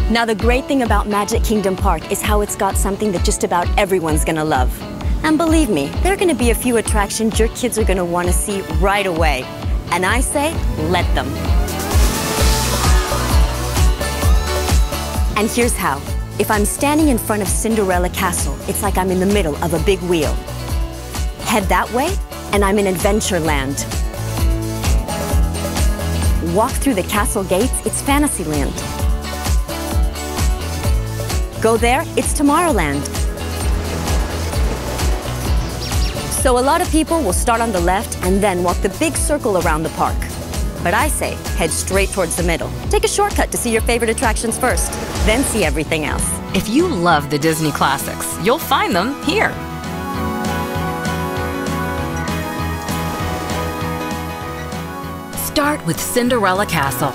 Now, the great thing about Magic Kingdom Park is how it's got something that just about everyone's gonna love. And believe me, there are gonna be a few attractions your kids are gonna wanna see right away. And I say, let them. And here's how. If I'm standing in front of Cinderella Castle, it's like I'm in the middle of a big wheel. Head that way, and I'm in Adventureland. Walk through the castle gates, it's Fantasyland. Go there, it's Tomorrowland. So a lot of people will start on the left and then walk the big circle around the park. But I say, head straight towards the middle. Take a shortcut to see your favorite attractions first, then see everything else. If you love the Disney classics, you'll find them here. Start with Cinderella Castle.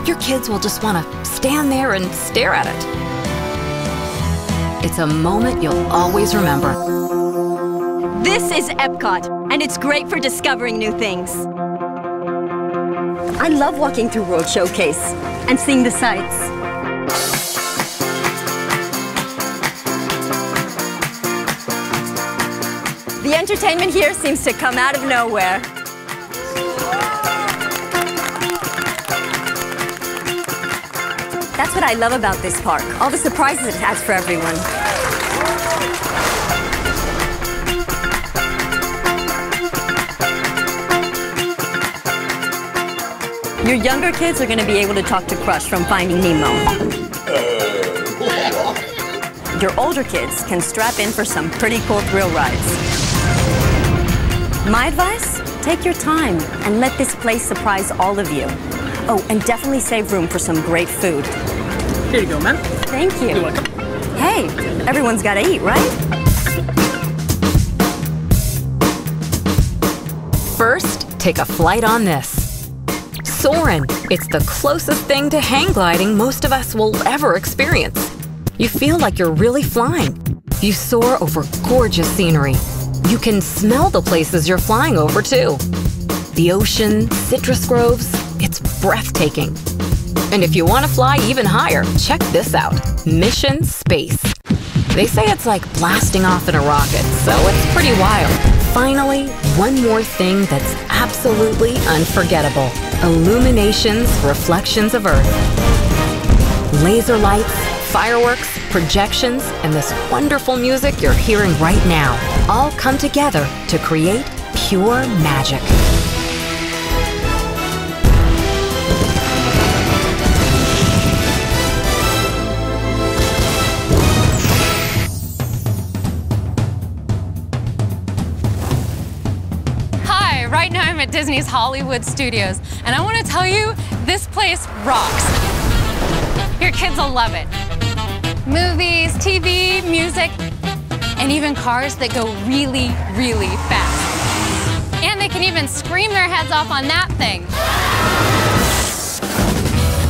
Your kids will just want to stand there and stare at it. It's a moment you'll always remember. This is Epcot, and it's great for discovering new things. I love walking through World Showcase and seeing the sights. The entertainment here seems to come out of nowhere. That's what I love about this park, all the surprises it has for everyone. Your younger kids are going to be able to talk to Crush from Finding Nemo. Your older kids can strap in for some pretty cool thrill rides. My advice? Take your time and let this place surprise all of you. Oh, and definitely save room for some great food. Here you go, man. Thank you. You're welcome. Hey, everyone's got to eat, right? First, take a flight on this. Soarin'. It's the closest thing to hang gliding most of us will ever experience. You feel like you're really flying. You soar over gorgeous scenery. You can smell the places you're flying over, too. The ocean, citrus groves, it's breathtaking. And if you want to fly even higher, check this out. Mission Space. They say it's like blasting off in a rocket, so it's pretty wild. Finally, one more thing that's absolutely unforgettable. Illuminations, reflections of Earth. Laser lights, fireworks, projections, and this wonderful music you're hearing right now all come together to create pure magic. Hi, right now I'm at Disney's Hollywood Studios, and I want to tell you, this place rocks. Your kids will love it. Movies, TV, music, and even cars that go really, really fast. And they can even scream their heads off on that thing.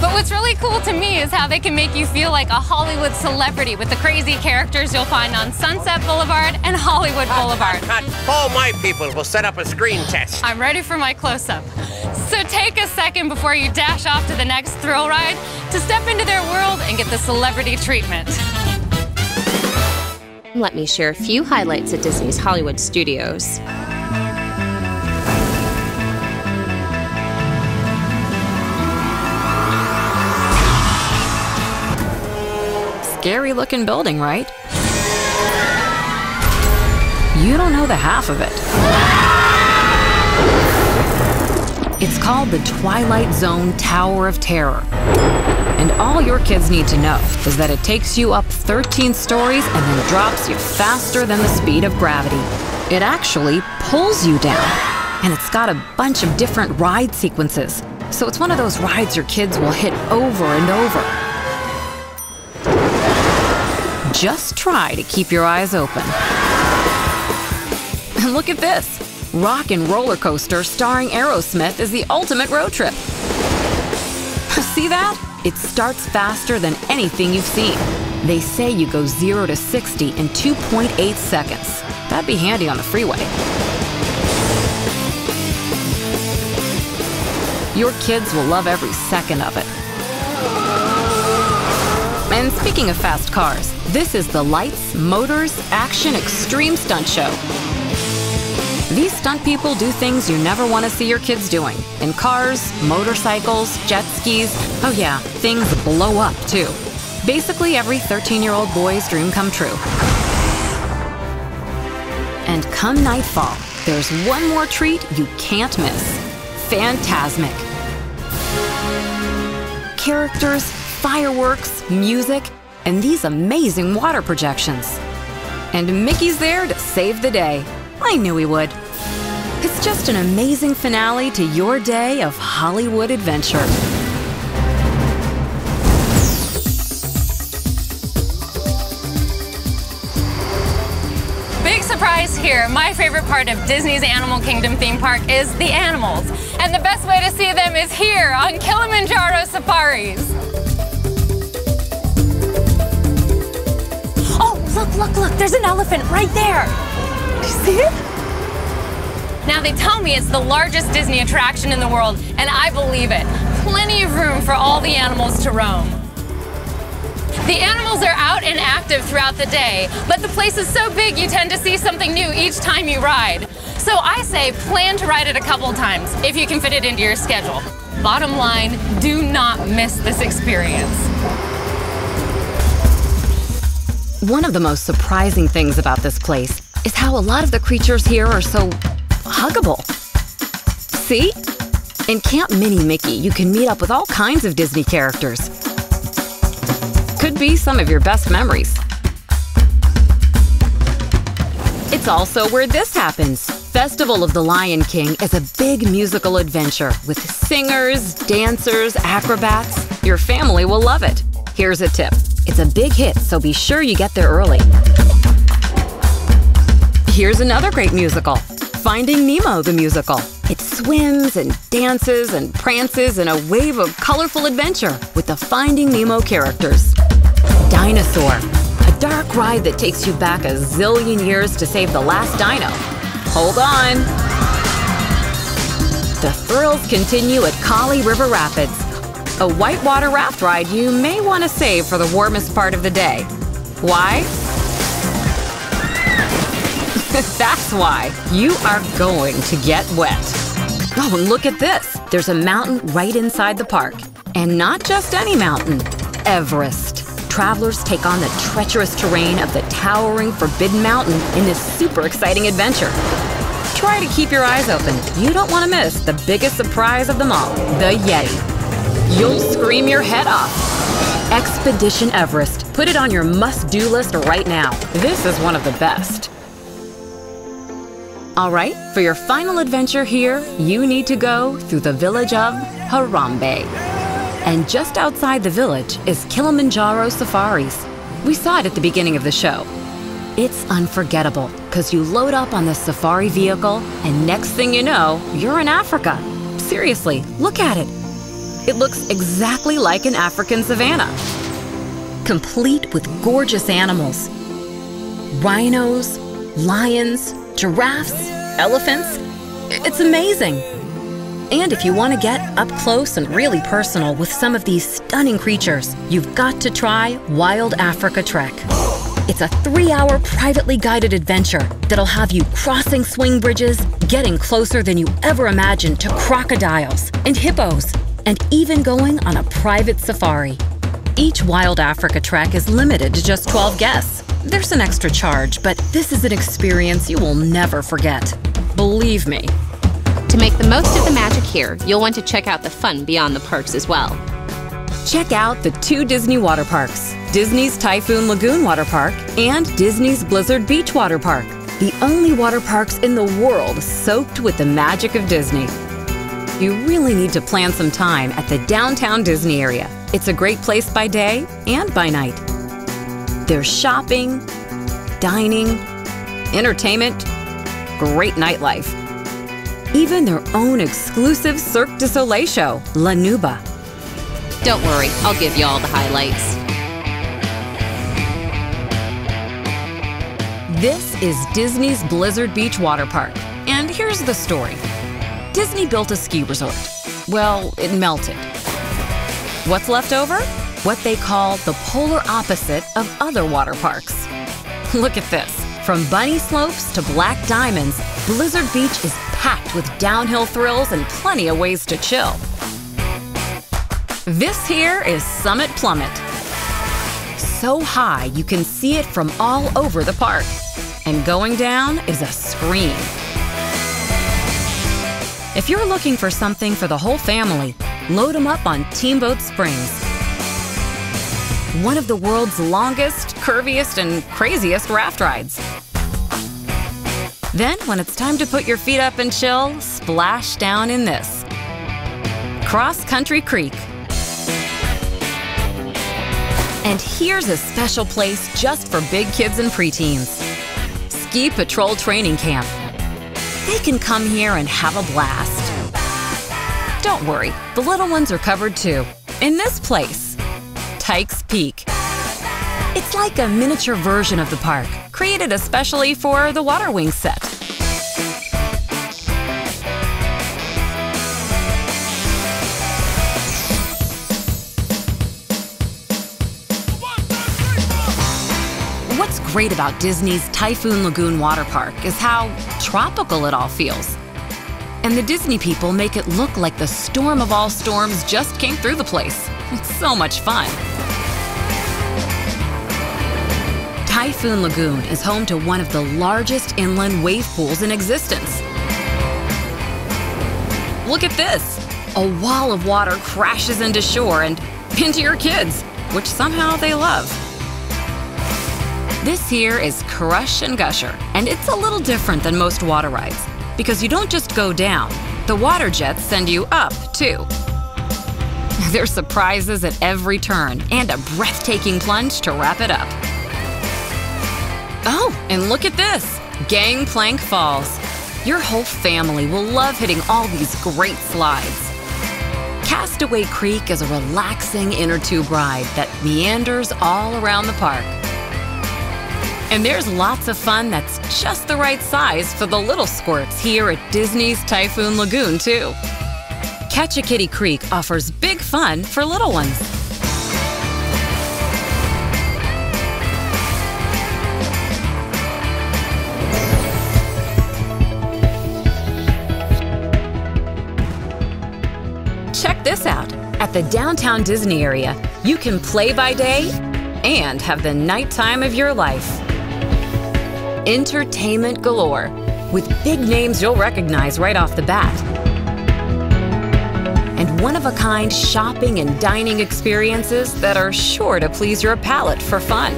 But what's really cool to me is how they can make you feel like a Hollywood celebrity with the crazy characters you'll find on Sunset Boulevard and Hollywood Boulevard. All my people will set up a screen test. I'm ready for my close-up. So take a second before you dash off to the next thrill ride to step into their world and get the celebrity treatment. Let me share a few highlights at Disney's Hollywood Studios. Scary looking building, right? You don't know the half of it. It's called the Twilight Zone Tower of Terror. And all your kids need to know is that it takes you up 13 stories and then drops you faster than the speed of gravity. It actually pulls you down. And it's got a bunch of different ride sequences. So it's one of those rides your kids will hit over and over. Just try to keep your eyes open. And look at this. Rock and Roller Coaster starring Aerosmith is the ultimate road trip. See that? It starts faster than anything you've seen. They say you go 0 to 60 in 2.8 seconds. That'd be handy on the freeway. Your kids will love every second of it. And speaking of fast cars, this is the Lights, Motors, Action Extreme Stunt Show. These stunt people do things you never want to see your kids doing. In cars, motorcycles, jet skis, oh yeah, things blow up too. Basically every 13-year-old boy's dream come true. And come nightfall, there's one more treat you can't miss. Fantasmic. Characters, fireworks, music, and these amazing water projections. And Mickey's there to save the day. I knew he would. It's just an amazing finale to your day of Hollywood adventure. Big surprise here. My favorite part of Disney's Animal Kingdom theme park is the animals. And the best way to see them is here on Kilimanjaro Safaris. Oh, look, there's an elephant right there. Do you see it? Now they tell me it's the largest Disney attraction in the world, and I believe it. Plenty of room for all the animals to roam. The animals are out and active throughout the day, but the place is so big you tend to see something new each time you ride. So I say plan to ride it a couple times if you can fit it into your schedule. Bottom line, do not miss this experience. One of the most surprising things about this place is how a lot of the creatures here are so huggable. See? In Camp Mini Mickey, you can meet up with all kinds of Disney characters. Could be some of your best memories. It's also where this happens. Festival of the Lion King is a big musical adventure with singers, dancers, acrobats. Your family will love it. Here's a tip. It's a big hit, so be sure you get there early. Here's another great musical, Finding Nemo the Musical. It swims and dances and prances in a wave of colorful adventure with the Finding Nemo characters. Dinosaur, a dark ride that takes you back a zillion years to save the last dino. Hold on. The thrills continue at Kali River Rapids, a whitewater raft ride you may want to save for the warmest part of the day. Why? That's why. You are going to get wet. Oh, and look at this. There's a mountain right inside the park. And not just any mountain, Everest. Travelers take on the treacherous terrain of the towering Forbidden Mountain in this super exciting adventure. Try to keep your eyes open. You don't want to miss the biggest surprise of them all, the Yeti. You'll scream your head off. Expedition Everest. Put it on your must-do list right now. This is one of the best. All right, for your final adventure here, you need to go through the village of Harambe. And just outside the village is Kilimanjaro Safaris. We saw it at the beginning of the show. It's unforgettable because you load up on this safari vehicle and next thing you know, you're in Africa. Seriously, look at it. It looks exactly like an African savanna. Complete with gorgeous animals. Rhinos, lions, giraffes, elephants. It's amazing. And if you want to get up close and really personal with some of these stunning creatures, you've got to try Wild Africa Trek. It's a 3-hour privately guided adventure that'll have you crossing swing bridges, getting closer than you ever imagined to crocodiles and hippos, and even going on a private safari. Each Wild Africa Trek is limited to just 12 guests. There's an extra charge, but this is an experience you will never forget. Believe me. To make the most of the magic here, you'll want to check out the fun beyond the parks as well. Check out the 2 Disney water parks, Disney's Typhoon Lagoon Water Park and Disney's Blizzard Beach Water Park, the only water parks in the world soaked with the magic of Disney. You really need to plan some time at the downtown Disney area. It's a great place by day and by night. There's shopping, dining, entertainment, great nightlife. Even their own exclusive Cirque du Soleil show, La Nuba. Don't worry, I'll give you all the highlights. This is Disney's Blizzard Beach Water Park. And here's the story. Disney built a ski resort. Well, it melted. What's left over? what they call the polar opposite of other water parks. Look at this. From bunny slopes to black diamonds, Blizzard Beach is packed with downhill thrills and plenty of ways to chill. This here is Summit Plummet. So high you can see it from all over the park. And going down is a scream. If you're looking for something for the whole family, load them up on Teamboat Springs. One of the world's longest, curviest, and craziest raft rides. Then, when it's time to put your feet up and chill, splash down in this. Cross Country Creek. And here's a special place just for big kids and preteens. Ski Patrol Training Camp. They can come here and have a blast. Don't worry, the little ones are covered too. In this place, Tykes Peak. It's like a miniature version of the park, created especially for the Water Wings set. What's great about Disney's Typhoon Lagoon Water Park is how tropical it all feels. And the Disney people make it look like the storm of all storms just came through the place. It's so much fun. Typhoon Lagoon is home to one of the largest inland wave pools in existence. Look at this! A wall of water crashes into shore and into your kids, which somehow they love. This here is Crush and Gusher, and it's a little different than most water rides, because you don't just go down. The water jets send you up, too. There's surprises at every turn, and a breathtaking plunge to wrap it up. Oh, and look at this! Gangplank Falls. Your whole family will love hitting all these great slides. Castaway Creek is a relaxing inner tube ride that meanders all around the park. And there's lots of fun that's just the right size for the little squirts here at Disney's Typhoon Lagoon, too. Catch-a-Kitty Creek offers big fun for little ones. Check this out. At the downtown Disney area, you can play by day and have the nighttime of your life. Entertainment galore, with big names you'll recognize right off the bat. And one-of-a-kind shopping and dining experiences that are sure to please your palate for fun.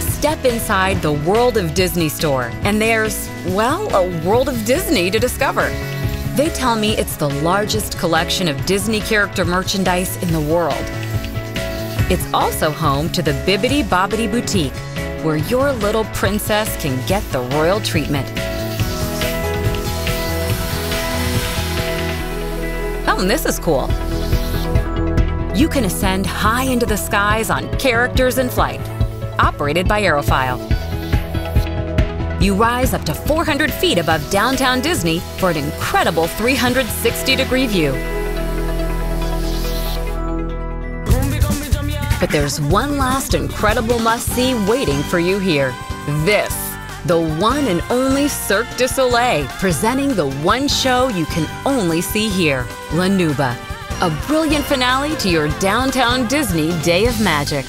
Step inside the World of Disney store, and there's, well, a world of Disney to discover. They tell me it's the largest collection of Disney character merchandise in the world. It's also home to the Bibbidi Bobbidi Boutique, where your little princess can get the royal treatment. Oh, and this is cool. You can ascend high into the skies on Characters in Flight, operated by Aerophile. You rise up to 400 feet above downtown Disney for an incredible 360-degree view. But there's one last incredible must-see waiting for you here. This, the one and only Cirque du Soleil, presenting the one show you can only see here, La Nuba. A brilliant finale to your downtown Disney Day of Magic.